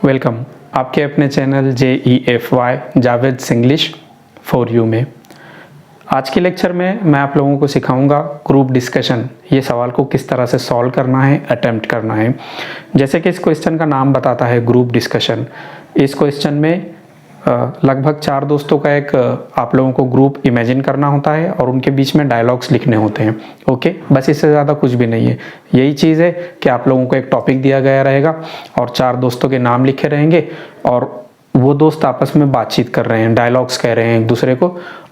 Welcome आपके अपने channel JEFY Javed English for you में। आज के लेक्चर में मैं आप लोगों को सिखाऊंगा ग्रुप डिस्कशन, ये सवाल को किस तरह से सॉल्व करना है, अटेम्प्ट करना है। जैसे कि इस क्वेश्चन का नाम बताता है ग्रुप डिस्कशन। इस क्वेश्चन में लगभग 4 दोस्तों का एक आप लोगों को ग्रुप इमेजिन करना होता है और उनके बीच में डायलॉग्स लिखने होते हैं। ओके, बस इससे ज़्यादा कुछ भी नहीं है। यही चीज़ है कि आप लोगों को एक टॉपिक दिया गया रहेगा और 4 दोस्तों के नाम लिखे रहेंगे और वो दोस्त आपस में बातचीत कर रहे हैं, डायलॉग्स कह रहे हैं एक दूसरे को,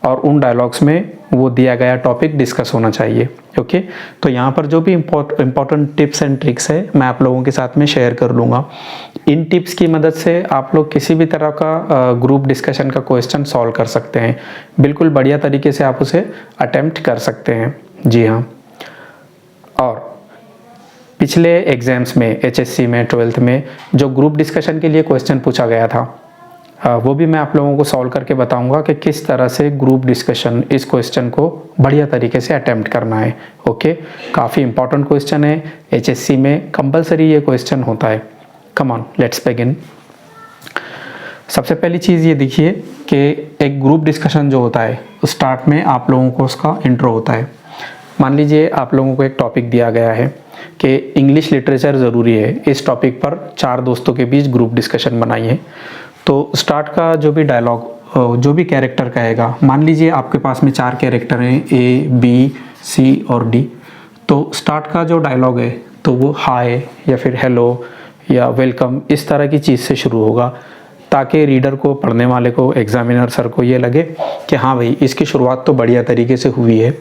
और उन डायलॉग्स में वो दिया गया टॉपिक डिस्कस होना चाहिए। ओके, तो यहाँ पर जो भी इम्पोर्टेंट टिप्स एंड ट्रिक्स है मैं आप लोगों के साथ में शेयर कर लूँगा। इन टिप्स की मदद से आप लोग किसी भी तरह का ग्रुप डिस्कशन का क्वेश्चन सॉल्व कर सकते हैं। बिल्कुल बढ़िया तरीके से आप उसे अटेम्प्ट कर सकते हैं। जी हाँ, और पिछले एग्जाम्स में HSC में 12th में जो ग्रुप डिस्कशन के लिए क्वेश्चन पूछा गया था वो भी मैं आप लोगों को सॉल्व करके बताऊंगा कि किस तरह से ग्रुप डिस्कशन इस क्वेश्चन को बढ़िया तरीके से अटेम्प्ट करना है। ओके, काफ़ी इंपॉर्टेंट क्वेश्चन है, HSC में कंपलसरी ये क्वेश्चन होता है। Come on, let's begin. सबसे पहली चीज़ ये देखिए कि एक ग्रुप डिस्कशन जो होता है स्टार्ट में आप लोगों को उसका इंट्रो होता है। मान लीजिए आप लोगों को एक टॉपिक दिया गया है कि इंग्लिश लिटरेचर ज़रूरी है, इस टॉपिक पर 4 दोस्तों के बीच ग्रुप डिस्कशन बनाइए। तो स्टार्ट का जो भी डायलॉग जो भी कैरेक्टर कहेगा, मान लीजिए आपके पास में 4 कैरेक्टर हैं A, B, C और D। तो स्टार्ट का जो डायलॉग है तो वो हाय या फिर हेलो या वेलकम इस तरह की चीज़ से शुरू होगा, ताकि रीडर को, पढ़ने वाले को, एग्जामिनर सर को ये लगे कि हाँ भाई इसकी शुरुआत तो बढ़िया तरीके से हुई है।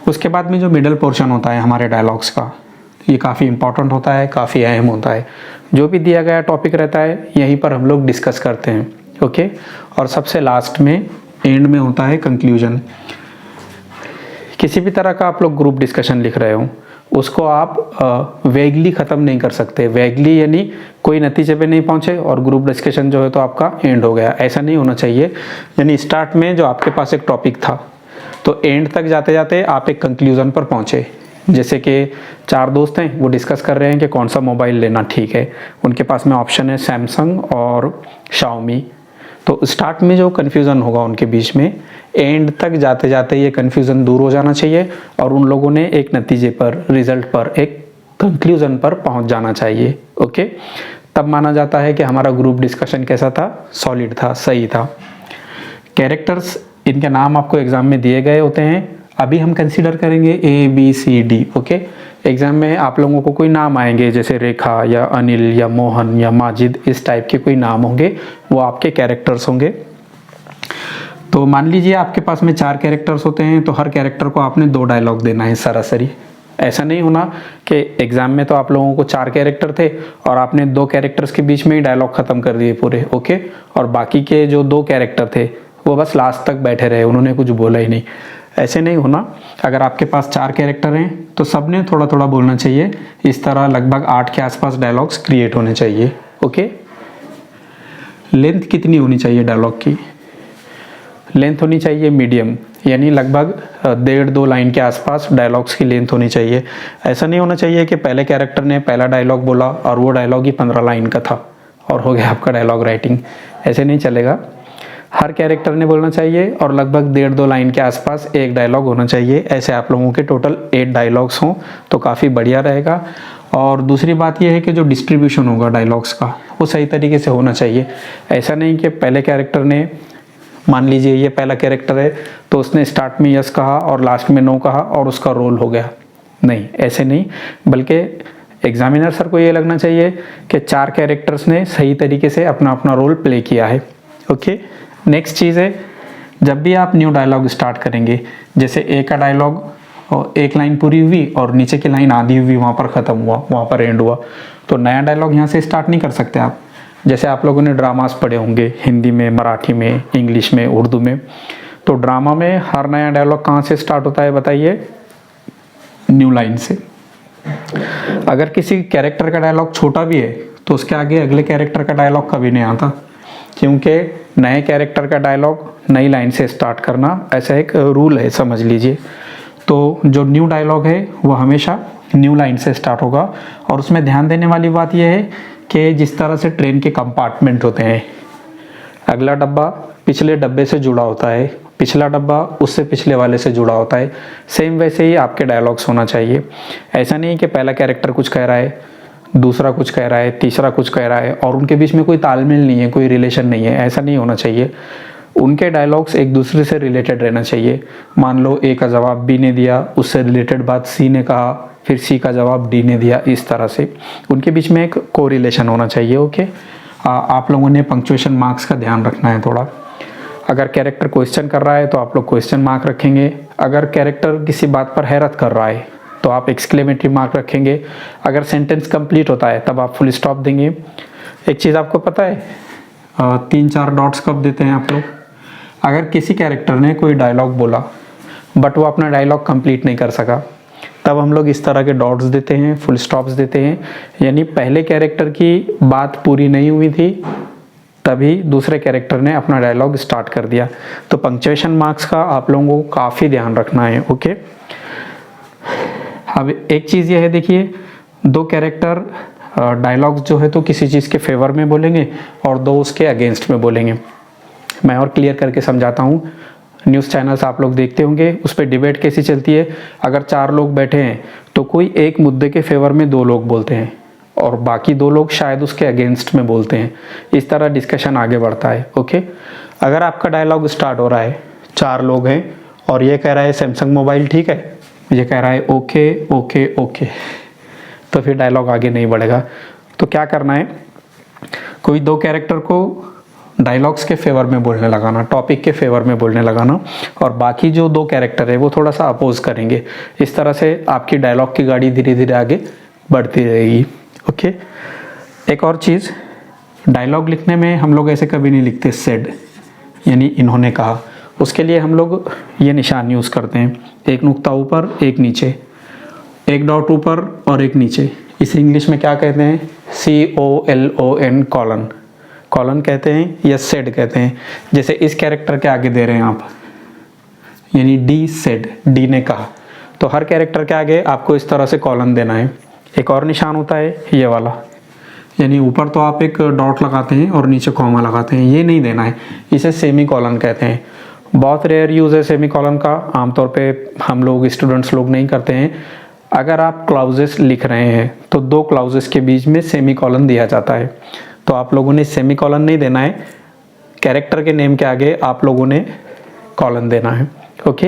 उसके बाद में जो मिडल पोर्शन होता है हमारे डायलॉग्स का, ये काफ़ी इंपॉर्टेंट होता है, काफ़ी अहम होता है। जो भी दिया गया टॉपिक रहता है यहीं पर हम लोग डिस्कस करते हैं। ओके, और सबसे लास्ट में एंड में होता है कंक्लूजन। किसी भी तरह का आप लोग ग्रुप डिस्कशन लिख रहे हो उसको आप वेगली ख़त्म नहीं कर सकते। वेगली यानी कोई नतीजे पे नहीं पहुँचे और ग्रुप डिस्कशन जो है तो आपका एंड हो गया, ऐसा नहीं होना चाहिए। यानी स्टार्ट में जो आपके पास एक टॉपिक था तो एंड तक जाते जाते आप एक कंक्लूजन पर पहुँचे। जैसे कि 4 दोस्त हैं, वो डिस्कस कर रहे हैं कि कौन सा मोबाइल लेना ठीक है। उनके पास में ऑप्शन है सैमसंग और शाओमी। तो स्टार्ट में जो कन्फ्यूज़न होगा उनके बीच में, एंड तक जाते जाते ये कन्फ्यूज़न दूर हो जाना चाहिए और उन लोगों ने एक नतीजे पर, रिजल्ट पर, एक कंक्लूजन पर पहुंच जाना चाहिए। ओके, तब माना जाता है कि हमारा ग्रुप डिस्कशन कैसा था, सॉलिड था, सही था। कैरेक्टर्स, इनके नाम आपको एग्जाम में दिए गए होते हैं। अभी हम कंसीडर करेंगे A, B, C, D। Okay, exam में आप लोगों को कोई नाम आएंगे जैसे रेखा या अनिल या मोहन या माजिद, इस टाइप के कोई नाम होंगे, वो आपके कैरेक्टर्स होंगे। तो मान लीजिए आपके पास में 4 कैरेक्टर्स होते हैं तो हर कैरेक्टर को आपने 2 डायलॉग देना है सरासरी। ऐसा नहीं होना कि एग्जाम में तो आप लोगों को 4 कैरेक्टर थे और आपने 2 कैरेक्टर्स के बीच में ही डायलॉग ख़त्म कर दिए पूरे। ओके, और बाकी के जो 2 कैरेक्टर थे वो बस लास्ट तक बैठे रहे, उन्होंने कुछ बोला ही नहीं। ऐसे नहीं होना। अगर आपके पास 4 कैरेक्टर हैं तो सबने थोड़ा थोड़ा बोलना चाहिए। इस तरह लगभग 8 के आसपास डायलॉग्स क्रिएट होने चाहिए। ओके, लेंथ कितनी होनी चाहिए डायलॉग की? लेंथ होनी चाहिए मीडियम, यानी लगभग 1.5-2 लाइन के आसपास डायलॉग्स की लेंथ होनी चाहिए। ऐसा नहीं होना चाहिए कि पहले कैरेक्टर ने पहला डायलॉग बोला और वो डायलॉग ही 15 लाइन का था और हो गया आपका डायलॉग राइटिंग। ऐसे नहीं चलेगा। हर कैरेक्टर ने बोलना चाहिए और लगभग 1.5-2 लाइन के आसपास एक डायलॉग होना चाहिए। ऐसे आप लोगों के टोटल 8 डायलॉग्स हों तो काफ़ी बढ़िया रहेगा। और दूसरी बात यह है कि जो डिस्ट्रीब्यूशन होगा डायलॉग्स का वो सही तरीके से होना चाहिए। ऐसा नहीं कि पहले कैरेक्टर ने, मान लीजिए ये पहला कैरेक्टर है तो उसने स्टार्ट में यस कहा और लास्ट में नो कहा और उसका रोल हो गया। नहीं, ऐसे नहीं, बल्कि एग्जामिनर सर को ये लगना चाहिए कि 4 कैरेक्टर्स ने सही तरीके से अपना अपना रोल प्ले किया है। ओके, नेक्स्ट चीज़ है, जब भी आप न्यू डायलॉग स्टार्ट करेंगे, जैसे ए का डायलॉग और एक लाइन पूरी हुई और नीचे की लाइन आधी हुई, वहाँ पर ख़त्म हुआ, वहाँ पर एंड हुआ, तो नया डायलॉग यहाँ से स्टार्ट नहीं कर सकते आप। जैसे आप लोगों ने ड्रामास पढ़े होंगे, हिंदी में, मराठी में, इंग्लिश में, उर्दू में। तो ड्रामा में हर नया डायलॉग कहाँ से स्टार्ट होता है बताइए? न्यू लाइन से। अगर किसी कैरेक्टर का डायलॉग छोटा भी है तो उसके आगे अगले कैरेक्टर का डायलॉग कभी नहीं आता, क्योंकि नए कैरेक्टर का डायलॉग नई लाइन से स्टार्ट करना ऐसा एक रूल है, समझ लीजिए। तो जो न्यू डायलॉग है वो हमेशा न्यू लाइन से स्टार्ट होगा। और उसमें ध्यान देने वाली बात यह है कि जिस तरह से ट्रेन के कंपार्टमेंट होते हैं, अगला डब्बा पिछले डब्बे से जुड़ा होता है, पिछला डब्बा उससे पिछले वाले से जुड़ा होता है, सेम वैसे ही आपके डायलॉग्स होना चाहिए। ऐसा नहीं कि पहला कैरेक्टर कुछ कह रहा है, दूसरा कुछ कह रहा है, तीसरा कुछ कह रहा है और उनके बीच में कोई तालमेल नहीं है, कोई रिलेशन नहीं है। ऐसा नहीं होना चाहिए। उनके डायलॉग्स एक दूसरे से रिलेटेड रहना चाहिए। मान लो ए का जवाब बी ने दिया, उससे रिलेटेड बात सी ने कहा, फिर सी का जवाब डी ने दिया, इस तरह से उनके बीच में एक कोरिलेशन होना चाहिए। ओके, आप लोगों ने पंक्चुएशन मार्क्स का ध्यान रखना है थोड़ा। अगर कैरेक्टर क्वेश्चन कर रहा है तो आप लोग क्वेश्चन मार्क रखेंगे। अगर कैरेक्टर किसी बात पर हैरत कर रहा है तो आप एक्सक्लेमेटरी मार्क रखेंगे। अगर सेंटेंस कंप्लीट होता है तब आप फुल स्टॉप देंगे। एक चीज़ आपको पता है, 3-4 डॉट्स कब देते हैं आप लोग? अगर किसी कैरेक्टर ने कोई डायलॉग बोला बट वो अपना डायलॉग कंप्लीट नहीं कर सका, तब हम लोग इस तरह के डॉट्स देते हैं, फुल स्टॉप्स देते हैं। यानी पहले कैरेक्टर की बात पूरी नहीं हुई थी, तभी दूसरे कैरेक्टर ने अपना डायलॉग स्टार्ट कर दिया। तो पंक्चुएशन मार्क्स का आप लोगों को काफ़ी ध्यान रखना है। ओके, अब एक चीज़ ये है, देखिए, दो कैरेक्टर डायलॉग्स जो है तो किसी चीज़ के फेवर में बोलेंगे और दो उसके अगेंस्ट में बोलेंगे। मैं और क्लियर करके समझाता हूँ। न्यूज़ चैनल्स आप लोग देखते होंगे, उस पर डिबेट कैसी चलती है। अगर 4 लोग बैठे हैं तो कोई एक मुद्दे के फेवर में 2 लोग बोलते हैं और बाकी 2 लोग शायद उसके अगेंस्ट में बोलते हैं। इस तरह डिस्कशन आगे बढ़ता है। ओके, अगर आपका डायलॉग स्टार्ट हो रहा है, 4 लोग हैं और ये कह रहा है सैमसंग मोबाइल ठीक है, ये कह रहा है ओके ओके ओके, तो फिर डायलॉग आगे नहीं बढ़ेगा। तो क्या करना है, कोई 2 कैरेक्टर को डायलॉग्स के फेवर में बोलने लगाना, टॉपिक के फेवर में बोलने लगाना, और बाकी जो 2 कैरेक्टर है वो थोड़ा सा अपोज करेंगे। इस तरह से आपकी डायलॉग की गाड़ी धीरे धीरे आगे बढ़ती रहेगी। ओके, एक और चीज़, डायलॉग लिखने में हम लोग ऐसे कभी नहीं लिखते सेड, यानी इन्होंने कहा। उसके लिए हम लोग ये निशान यूज़ करते हैं, एक नुक्ता ऊपर एक नीचे, एक डॉट ऊपर और एक नीचे। इसे इंग्लिश में क्या कहते हैं? COLON, कॉलन, कॉलन कहते हैं या सेड कहते हैं। जैसे इस कैरेक्टर के आगे दे रहे हैं आप, यानी डी सेड, डी ने कहा, तो हर कैरेक्टर के आगे आपको इस तरह से कॉलन देना है। एक और निशान होता है ये वाला, यानी ऊपर तो आप एक डॉट लगाते हैं और नीचे कॉमा लगाते हैं, ये नहीं देना है, इसे सेमी कॉलन कहते हैं। बहुत रेयर यूज़ है सेमी कॉलन का, आमतौर पे हम लोग स्टूडेंट्स लोग नहीं करते हैं। अगर आप क्लाउजेस लिख रहे हैं तो 2 क्लाउजेस के बीच में सेमी कॉलन दिया जाता है, तो आप लोगों ने सेमी कॉलन नहीं देना है, कैरेक्टर के नेम के आगे आप लोगों ने कॉलन देना है। ओके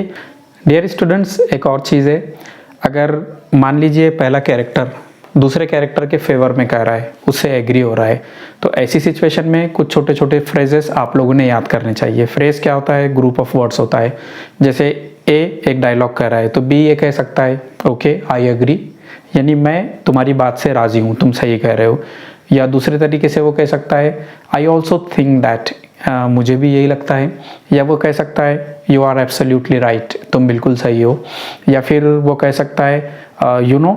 डियर स्टूडेंट्स, एक और चीज़ है, अगर मान लीजिए पहला कैरेक्टर दूसरे कैरेक्टर के फेवर में कह रहा है, उससे एग्री हो रहा है, तो ऐसी सिचुएशन में कुछ छोटे छोटे फ्रेजेस आप लोगों ने याद करने चाहिए। फ्रेज क्या होता है? ग्रुप ऑफ वर्ड्स होता है। जैसे ए एक डायलॉग कह रहा है तो बी ये कह सकता है ओके आई एग्री, यानी मैं तुम्हारी बात से राज़ी हूँ, तुम सही कह रहे हो। या दूसरे तरीके से वो कह सकता है आई ऑल्सो थिंक दैट, मुझे भी यही लगता है। या वो कह सकता है यू आर एब्सोल्युटली राइट, तुम बिल्कुल सही हो। या फिर वो कह सकता है you know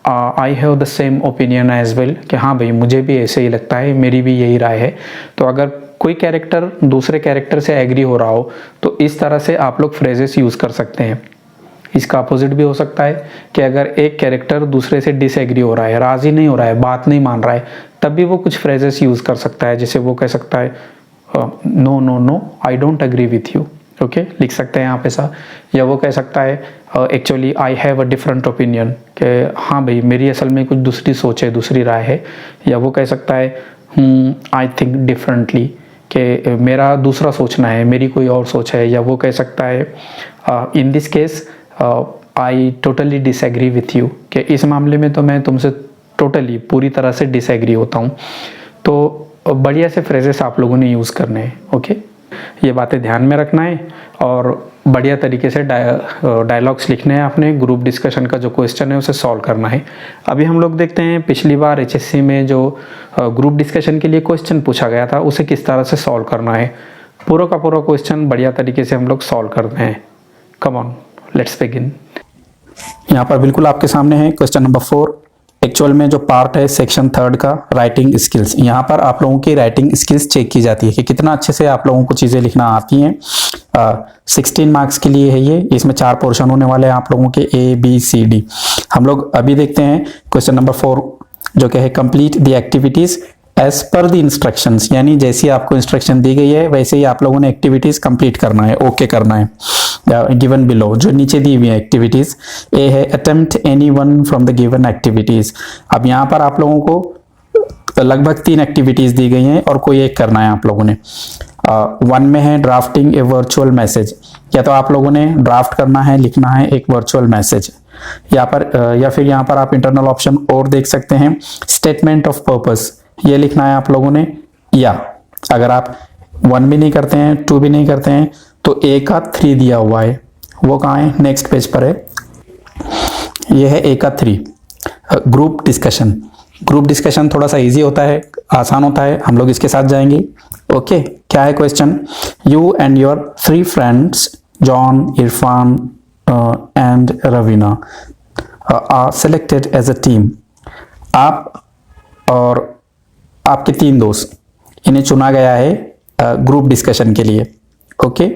I have the same opinion as well, कि हाँ भाई मुझे भी ऐसे ही लगता है, मेरी भी यही राय है। तो अगर कोई कैरेक्टर दूसरे कैरेक्टर से एग्री हो रहा हो तो इस तरह से आप लोग फ्रेजेस यूज़ कर सकते हैं। इसका अपोजिट भी हो सकता है कि अगर एक कैरेक्टर दूसरे से डिसएग्री हो रहा है, राज़ी नहीं हो रहा है, बात नहीं मान रहा है, तब भी वो कुछ फ्रेजेस यूज़ कर सकता है। जैसे वो कह सकता है no no no I don't agree with you, okay लिख सकते हैं आप ऐसा। या वो कह सकता है actually I have a different opinion, कि हाँ भाई मेरी असल में कुछ दूसरी सोच है, दूसरी राय है। या वो कह सकता है आई थिंक डिफरेंटली, कि मेरा दूसरा सोचना है, मेरी कोई और सोच है। या वो कह सकता है in this case I totally disagree with you, कि इस मामले में तो मैं तुमसे टोटली पूरी तरह से डिसएग्री होता हूँ। तो बढ़िया से फ्रेजेस आप लोगों ने यूज़ करने हैं। ओके ये बातें ध्यान में रखना है और बढ़िया तरीके से डायलॉग्स लिखने हैं। आपने ग्रुप डिस्कशन का जो क्वेश्चन है उसे सॉल्व करना है। अभी हम लोग देखते हैं पिछली बार HSC में जो ग्रुप डिस्कशन के लिए क्वेश्चन पूछा गया था उसे किस तरह से सॉल्व करना है। पूरा का पूरा क्वेश्चन बढ़िया तरीके से हम लोग सॉल्व करते हैं। Come on let's begin. यहाँ पर बिल्कुल आपके सामने है क्वेश्चन नंबर 4। एक्चुअल में जो पार्ट है सेक्शन 3 का राइटिंग स्किल्स, यहाँ पर आप लोगों की राइटिंग स्किल्स चेक की जाती है कि कितना अच्छे से आप लोगों को चीज़ें लिखना आती हैं। 16 मार्क्स के लिए है ये, इसमें 4 पोर्शन होने वाले हैं आप लोगों के A B C D। हम लोग अभी देखते हैं क्वेश्चन नंबर 4 जो क्या है, complete the activities as per the instructions, यानी जैसी आपको इंस्ट्रक्शन दी गई है वैसे ही आप लोगों ने एक्टिविटीज कंप्लीट करना है, ओके करना है। गिवन बिलो, जो नीचे दी हुई है एक्टिविटीज, ए है attempt any one from the given activities. अब यहाँ पर आप लोगों को लगभग 3 एक्टिविटीज दी गई हैं और कोई एक करना है आप लोगों ने। 1 में है ड्राफ्टिंग ए वर्चुअल मैसेज, या तो आप लोगों ने ड्राफ्ट करना है, लिखना है एक वर्चुअल मैसेज, यहाँ पर या फिर यहाँ पर आप इंटरनल ऑप्शन और देख सकते हैं, स्टेटमेंट ऑफ पर्पस, ये लिखना है आप लोगों ने। या अगर आप 1 भी नहीं करते हैं, 2 भी नहीं करते हैं, तो ए का 3 दिया हुआ है, वो कहाँ है, नेक्स्ट पेज पर है, ये है ए का 3। ग्रुप डिस्कशन, ग्रुप डिस्कशन थोड़ा सा इजी होता है, आसान होता है, हम लोग इसके साथ जाएंगे। ओके, क्या है question, you and your 3 friends John, Irfan and Raveena are selected as a team. आप और आपके 3 दोस्त, इन्हें चुना गया है ग्रुप डिस्कशन के लिए। Okay,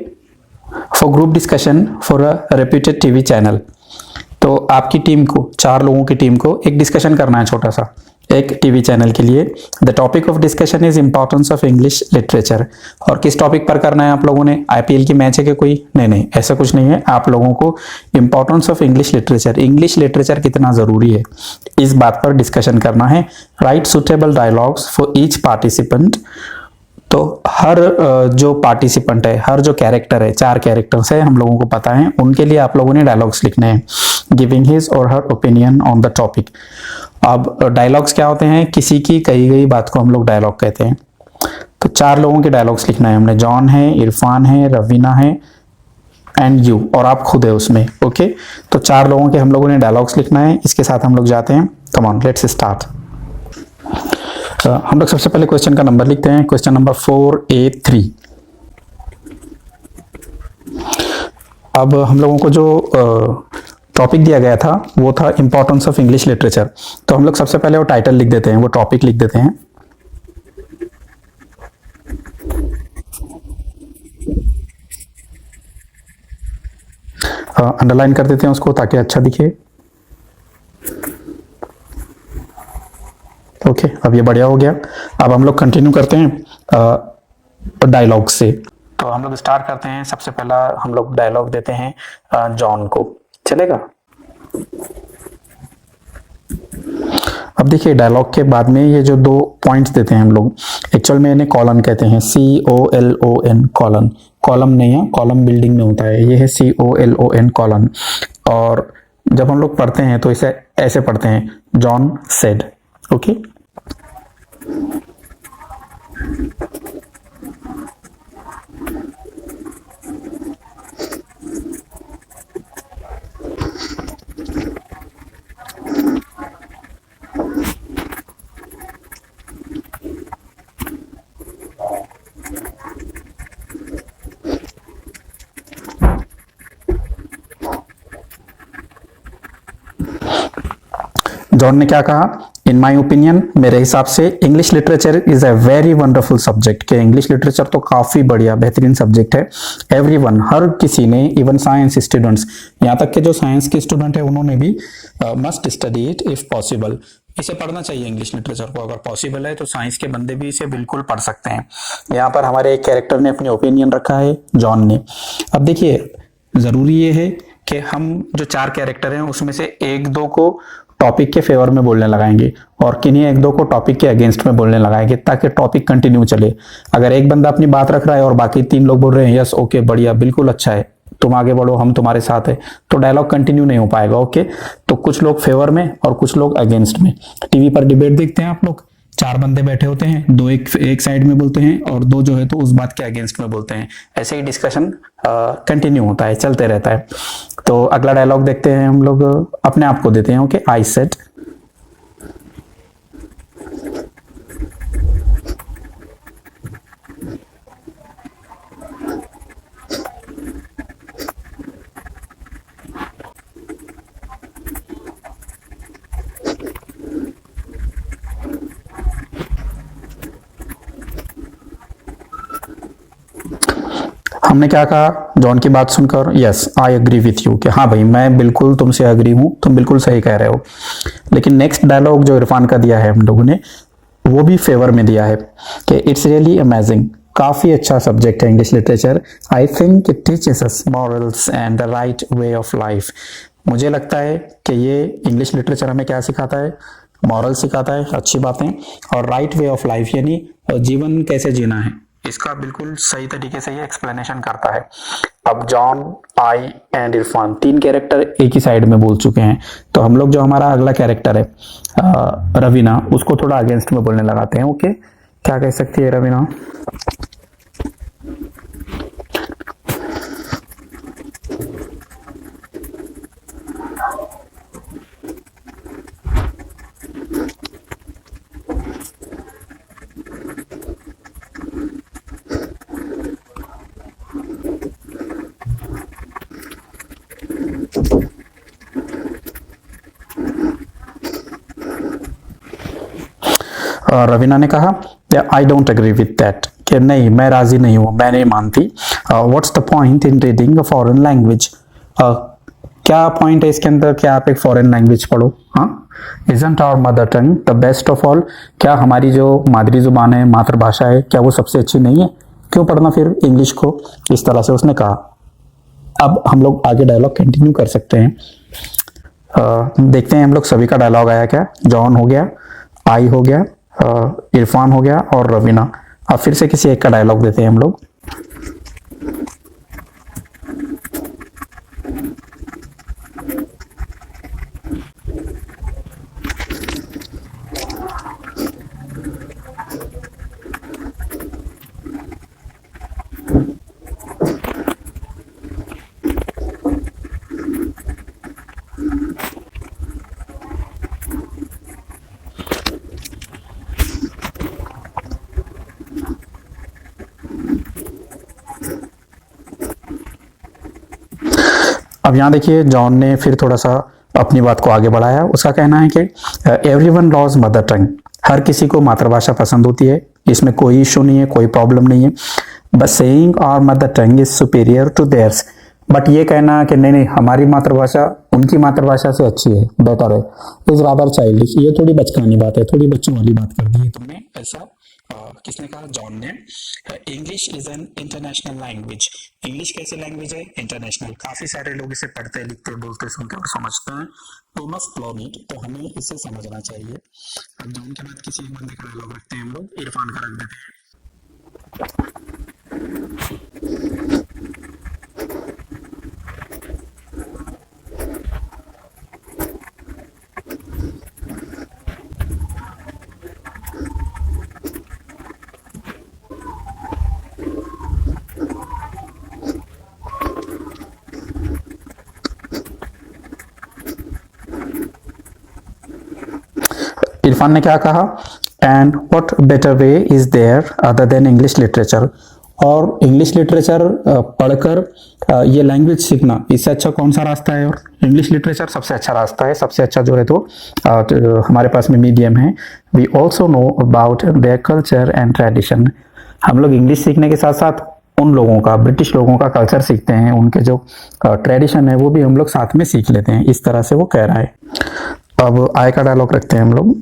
for group discussion for a reputed TV channel. तो आपकी टीम को, 4 लोगों की टीम को एक डिस्कशन करना है छोटा सा, एक टीवी चैनल के लिए। The topic of discussion is importance of English literature. और किस टॉपिक पर करना है आप लोगों ने, आईपीएल की मैच है कि कोई, नहीं, ऐसा कुछ नहीं है। आप लोगों को importance of English literature, English literature कितना जरूरी है, इस बात पर डिस्कशन करना है। Right suitable dialogues for each participant. तो हर जो पार्टिसिपेंट है, हर जो कैरेक्टर है, 4 कैरेक्टर्स है हम लोगों को पता है, उनके लिए आप लोगों ने डायलॉग्स लिखने हैं। गिविंग हिज और हर ओपिनियन ऑन द टॉपिक। अब डायलॉग्स क्या होते हैं, किसी की कही गई बात को हम लोग डायलॉग कहते हैं। तो 4 लोगों के डायलॉग्स लिखना है हमने, जॉन है, इरफान है, रवीना है एंड यू, और आप खुद है उसमें। ओके, तो 4 लोगों के हम लोगों ने डायलॉग्स लिखना है, इसके साथ हम लोग जाते हैं। Come on, let's start. हम लोग सबसे पहले क्वेश्चन का नंबर लिखते हैं, क्वेश्चन नंबर 4A3। अब हम लोगों को जो टॉपिक दिया गया था वो था इंपॉर्टेंस ऑफ इंग्लिश लिटरेचर। तो हम लोग सबसे पहले वो टाइटल लिख देते हैं, वो टॉपिक लिख देते हैं। अंडरलाइन कर देते हैं उसको ताकि अच्छा दिखे। ओके, अब ये बढ़िया हो गया। अब हम लोग कंटिन्यू करते हैं डायलॉग से। तो हम लोग स्टार्ट करते हैं, सबसे पहला हम लोग डायलॉग देते हैं जॉन को, चलेगा। अब देखिए, डायलॉग के बाद में ये जो 2 पॉइंट्स देते हैं हम लोग, एक्चुअल में इन्हें कॉलन कहते हैं, COLON, कॉलन। कॉलम नहीं है, कॉलम बिल्डिंग में होता है, ये है COLON, कॉलन। और जब हम लोग पढ़ते हैं तो इसे ऐसे पढ़ते हैं, जॉन सेड। ओके, जॉन ने क्या कहा, इन माई ओपिनियन, मेरे हिसाब से English literature is a very wonderful subject. के इंग्लिश लिटरेचर तो काफी बढ़िया बेहतरीन सब्जेक्ट है। एवरीवन, हर किसी ने, इवन साइंस स्टूडेंट्स, यहाँ तक के जो साइंस के स्टूडेंट है उन्होंने भी must study it if possible. इसे पढ़ना चाहिए इंग्लिश लिटरेचर को, अगर पॉसिबल है तो साइंस के बंदे भी इसे बिल्कुल पढ़ सकते हैं। यहाँ पर हमारे एक कैरेक्टर ने अपनी ओपिनियन रखा है, जॉन ने। अब देखिए, जरूरी ये है कि हम जो 4 कैरेक्टर हैं उसमें से 1-2 को टॉपिक के फेवर में बोलने लगाएंगे और किन्हीं 1-2 को टॉपिक के अगेंस्ट में बोलने लगाएंगे, ताकि टॉपिक कंटिन्यू चले। अगर एक बंदा अपनी बात रख रहा है और बाकी 3 लोग बोल रहे हैं यस ओके बढ़िया बिल्कुल अच्छा है, तुम आगे बढ़ो हम तुम्हारे साथ है, तो डायलॉग कंटिन्यू नहीं हो पाएगा। ओके, तो कुछ लोग फेवर में और कुछ लोग अगेंस्ट में। टीवी पर डिबेट देखते हैं आप लोग, 4 बंदे बैठे होते हैं, 2 एक साइड में बोलते हैं और 2 जो है तो उस बात के अगेंस्ट में बोलते हैं। ऐसे ही डिस्कशन कंटिन्यू होता है, चलते रहता है। तो अगला डायलॉग देखते हैं, हम लोग अपने आप को देते हैं। Okay, I said. हमने क्या कहा, जॉन की बात सुनकर, yes I agree with you, कि हाँ भाई मैं बिल्कुल तुमसे एग्री हूँ, तुम बिल्कुल सही कह रहे हो। लेकिन नेक्स्ट डायलॉग जो इरफान का दिया है हम लोगों ने, वो भी फेवर में दिया है कि इट्स रियली अमेजिंग, काफी अच्छा सब्जेक्ट है English literature. I think it teaches us morals and the right way of life. मुझे लगता है कि ये इंग्लिश लिटरेचर हमें क्या सिखाता है, मॉरल सिखाता है, अच्छी बातें, और राइट वे ऑफ लाइफ यानी जीवन कैसे जीना है, इसका बिल्कुल सही तरीके से ये एक्सप्लेनेशन करता है। अब जॉन, आई एंड इरफान, तीन कैरेक्टर एक ही साइड में बोल चुके हैं, तो हम लोग जो हमारा अगला कैरेक्टर है रवीना, उसको थोड़ा अगेंस्ट में बोलने लगाते हैं। ओके, क्या कह सकती है रवीना? रवीना ने कहा I don't agree with that, कि नहीं मैं राजी नहीं हूँ, मैं नहीं मानती। What's the point in reading a foreign language? क्या पॉइंट है इसके अंदर कि आप एक फॉरेन लैंग्वेज पढ़ो? हाँ, isn't our mother tongue the best of all? क्या हमारी जो मादरी जुबान है, मातृभाषा है, क्या वो सबसे अच्छी नहीं है? क्यों पढ़ना फिर इंग्लिश को? इस तरह से उसने कहा। अब हम लोग आगे डायलॉग कंटिन्यू कर सकते हैं। देखते हैं हम लोग सभी का डायलॉग आया क्या। जॉन हो गया, आई हो गया, इरफान हो गया और रवीना। अब फिर से किसी एक का डायलॉग देते हैं हम लोग। अब यहाँ देखिए जॉन ने फिर थोड़ा सा अपनी बात को आगे बढ़ाया। उसका कहना है कि एवरीवन लव्स मदर टंग, हर किसी को मातृभाषा पसंद होती है, इसमें कोई इशू नहीं है, कोई प्रॉब्लम नहीं है। But saying our mother tongue is superior to theirs, but ये कहना कि नहीं नहीं हमारी मातृभाषा उनकी मातृभाषा से अच्छी है, बेटर है, इज रादर चाइल्डिश, ये थोड़ी बचकानी बात है, थोड़ी बच्चों वाली बात कर दी है तुमने। ऐसा किसने कहा? जॉन ने। English is an international language, English कैसी लैंग्वेज है? इंटरनेशनल। काफी सारे लोग इसे पढ़ते लिखते बोलते सुनते और समझते हैं। तो मस्ट लर्न इट, तो हमें इसे समझना चाहिए। अब जॉन के बाद किसी एक बंदे का डायलॉग रखते हैं हम लोग, इरफान का रख देते हैं। इरफान ने क्या कहा? And what better way is there other than English literature? और इंग्लिश लिटरेचर पढ़कर ये लैंग्वेज सीखना, इससे अच्छा कौन सा रास्ता है? और इंग्लिश लिटरेचर सबसे अच्छा रास्ता है, सबसे अच्छा जो है तो हमारे पास में मीडियम है। We also know about their culture and tradition. हम लोग इंग्लिश सीखने के साथ साथ उन लोगों का, ब्रिटिश लोगों का कल्चर सीखते हैं, उनके जो ट्रेडिशन है वो भी हम लोग साथ में सीख लेते हैं। इस तरह से वो कह रहा है। अब आय का डायलॉग रखते हैं हम लोग।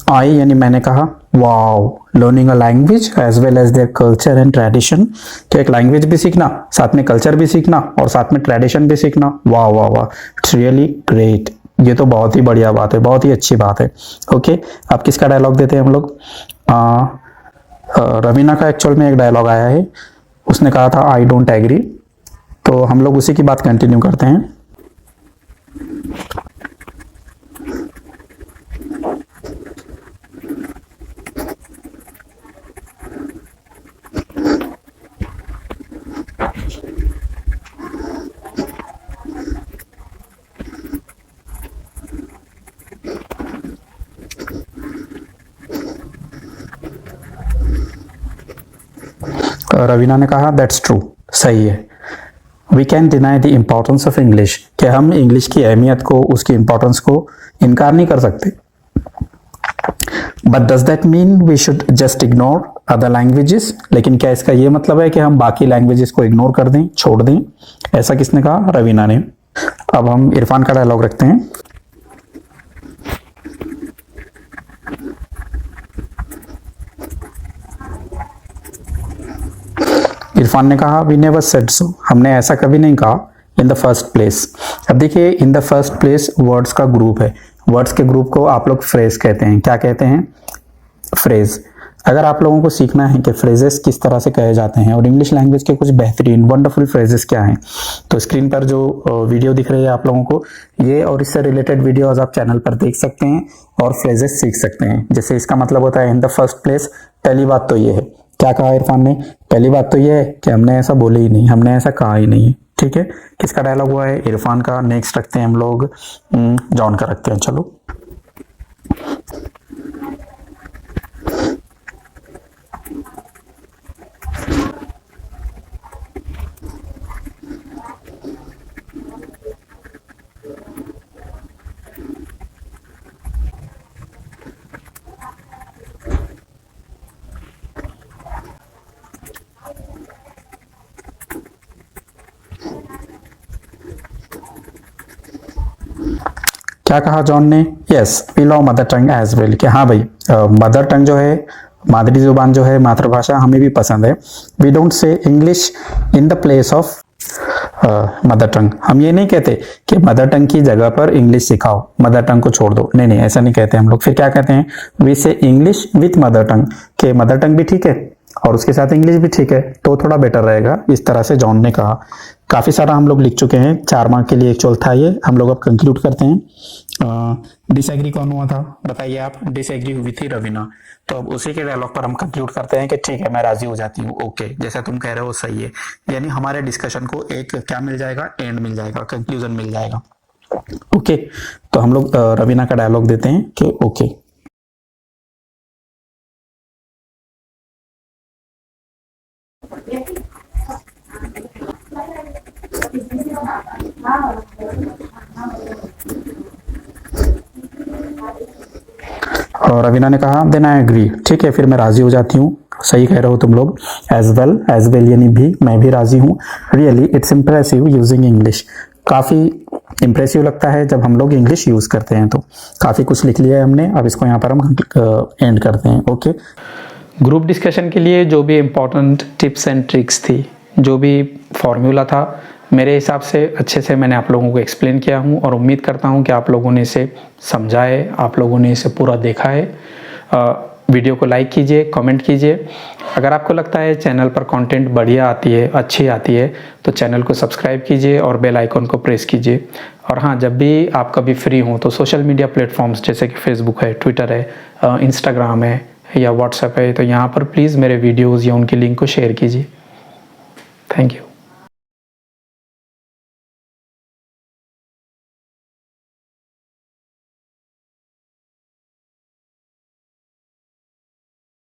आई यानी मैंने कहा, wow, learning a language as well as their culture and tradition. तो एक लैंग्वेज भी सीखना, साथ में कल्चर भी सीखना और साथ में ट्रेडिशन भी सीखना, वाह वाह वाह, इट्स रियली ग्रेट। ये तो बहुत ही बढ़िया बात है, बहुत ही अच्छी बात है। ओके, अब किसका डायलॉग देते हैं हम लोग? रवीना का एक्चुअल में एक डायलॉग आया है, उसने कहा था आई डोंट एग्री, तो हम लोग उसी की बात कंटिन्यू करते हैं। रवीना ने कहा दैट्स ट्रू, सही है। We can deny the importance of English, कि हम इंग्लिश की अहमियत को, उसकी इम्पोर्टेंस को इनकार नहीं कर सकते। But does that mean we should just ignore other languages, लेकिन क्या इसका ये मतलब है कि हम बाकी लैंग्वेजेस को इग्नोर कर दें, छोड़ दें? ऐसा किसने कहा? रवीना ने। अब हम इरफान का डायलॉग रखते हैं। इरफान ने कहा वी नेवर सेड सो, हमने ऐसा कभी नहीं कहा। इन द फर्स्ट प्लेस, अब देखिए in the first place words का ग्रुप है। वर्ड्स के ग्रुप को आप लोग फ्रेज कहते हैं। क्या कहते हैं? फ्रेज। अगर आप लोगों को सीखना है कि फ्रेजेस किस तरह से कहे जाते हैं और इंग्लिश लैंग्वेज के कुछ बेहतरीन वंडरफुल फ्रेजेस क्या हैं, तो स्क्रीन पर जो वीडियो दिख रही है आप लोगों को, ये और इससे रिलेटेड वीडियोस आप चैनल पर देख सकते हैं और फ्रेजेस सीख सकते हैं। जैसे इसका मतलब होता है इन द फर्स्ट प्लेस, पहली बात तो ये है। क्या कहा इरफान ने? पहली बात तो ये है कि हमने ऐसा बोले ही नहीं, हमने ऐसा कहा ही नहीं। ठीक है, किसका डायलॉग हुआ है? इरफान का। नेक्स्ट रखते हैं हम लोग जॉन का रखते हैं। चलो, क्या कहा जॉन ने? Yes we love mother tongue as well, कि हाँ भाई मदर टंग जो है, मादरी जुबान जो है, मातृभाषा हमें भी पसंद है। We don't say English in the place of mother tongue. हम ये नहीं कहते कि मदर टंग की जगह पर इंग्लिश सिखाओ, मदर टंग को छोड़ दो। नहीं नहीं, ऐसा नहीं कहते हम लोग। फिर क्या कहते हैं? वी से इंग्लिश विथ मदर टंग, के मदर टंग भी ठीक है और उसके साथ इंग्लिश भी ठीक है, तो थोड़ा बेटर रहेगा। इस तरह से जॉन ने कहा। काफी सारा हम लोग लिख चुके हैं, 4 मार्क के लिए एक्चुअल था ये। हम लोग अब कंक्लूड करते हैं। डिसएग्री कौन हुआ था? बताइए आप। डिसएग्री हुई थी रवीना। तो अब उसी के डायलॉग पर हम कंक्लूड करते हैं कि ठीक है मैं राजी हो जाती हूँ, ओके जैसा तुम कह रहे हो सही है। यानी हमारे डिस्कशन को एक क्या मिल जाएगा? एंड मिल जाएगा, कंक्लूजन मिल जाएगा। ओके, तो हम लोग रवीना का डायलॉग देते हैं कि ओके। और रवीना ने कहा देन आई एग्री, ठीक है फिर मैं राजी हो जाती हूँ, सही कह रहे हो तुम लोग। एज वेल यानी भी, मैं भी राजी हूँ। Really it's impressive using English, काफ़ी इम्प्रेसिव लगता है जब हम लोग इंग्लिश यूज़ करते हैं। तो काफ़ी कुछ लिख लिया है हमने, अब इसको यहाँ पर हम एंड करते हैं। ओके, ग्रुप डिस्कशन के लिए जो भी इम्पोर्टेंट टिप्स एंड ट्रिक्स थी, जो भी फॉर्मूला था, मेरे हिसाब से अच्छे से मैंने आप लोगों को एक्सप्लेन किया हूँ और उम्मीद करता हूँ कि आप लोगों ने इसे समझा है, आप लोगों ने इसे पूरा देखा है। वीडियो को लाइक कीजिए, कमेंट कीजिए। अगर आपको लगता है चैनल पर कंटेंट बढ़िया आती है, अच्छी आती है, तो चैनल को सब्सक्राइब कीजिए और बेल आइकन को प्रेस कीजिए। और हाँ, जब भी आप कभी फ्री हों तो सोशल मीडिया प्लेटफॉर्म्स जैसे कि फेसबुक है, ट्विटर है, इंस्टाग्राम है या व्हाट्सएप है, तो यहाँ पर प्लीज़ मेरे वीडियोज़ या उनकी लिंक को शेयर कीजिए। Thank you.